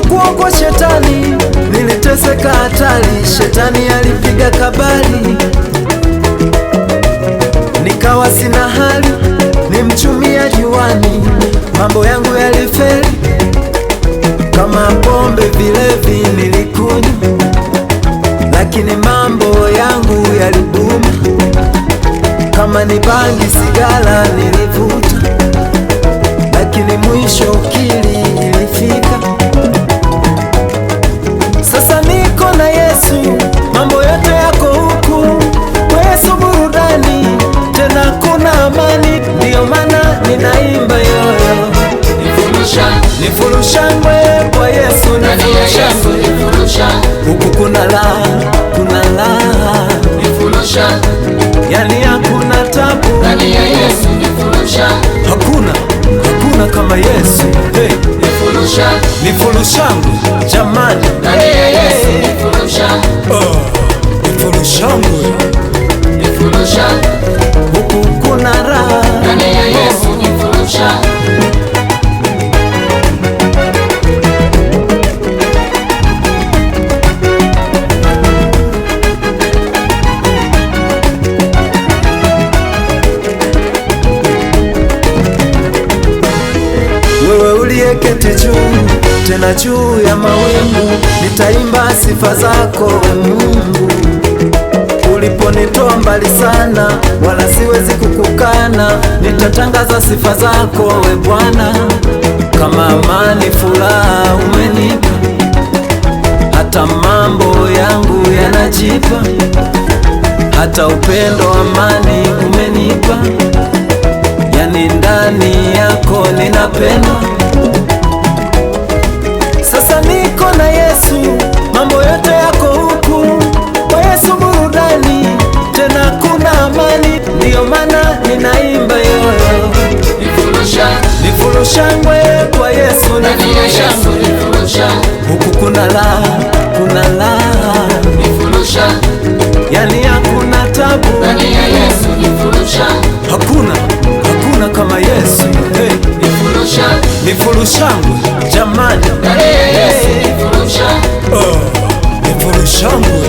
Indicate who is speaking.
Speaker 1: Nilipokuwa kwa shetani niliteseka hatari, shetani alipiga kabali, nikawa sina hali, ni mchumia juani, mambo yangu yalifeli, kama pombe vilevi nilikunywa, lakini mambo yangu yalibuma, kama ni bangi sigara nilivuta, lakini mwisho ukili ilifika. Sasa niko na Yesu, mambo yote yako huku kwa Yesu, burudani tena kuna amani, ndiyo maana ninaimba yoyo. Nifurushangwe kwa Yesu, nifurusha huku kuna raha, kuna raha, yani hakuna tabu ndani ya Yesu, hakuna kama Yesu. Hey, nifurushangwe jamani, ndani ya Yesu nifurushangwe, huku kuna raha ndani ya Yesu, nifurusha. Wewe uliyeketi juu tena juu ya mawingu, nitaimba sifa zako we Mungu. Uliponitoa mbali sana, wala siwezi kukukana, nitatangaza sifa zako we Bwana. Kama amani furaha umenipa, hata mambo yangu yanajipa, hata upendo amani umenipa, yani ndani yako ninapendwa. Sasa niko na Yesu, mambo yote yako huku kwa Yesu, burudani tena kuna amani, ndiyo maana ninaimba yoyo. Nifurushangwe kwa Yesu, nifurusha huku kuna raha, kuna raha, yani hakuna tabu ndani ya Yesu, hakuna kama Yesu. Hey, nifurushangwe jamani, ndani ya Yesu, nifurushangwe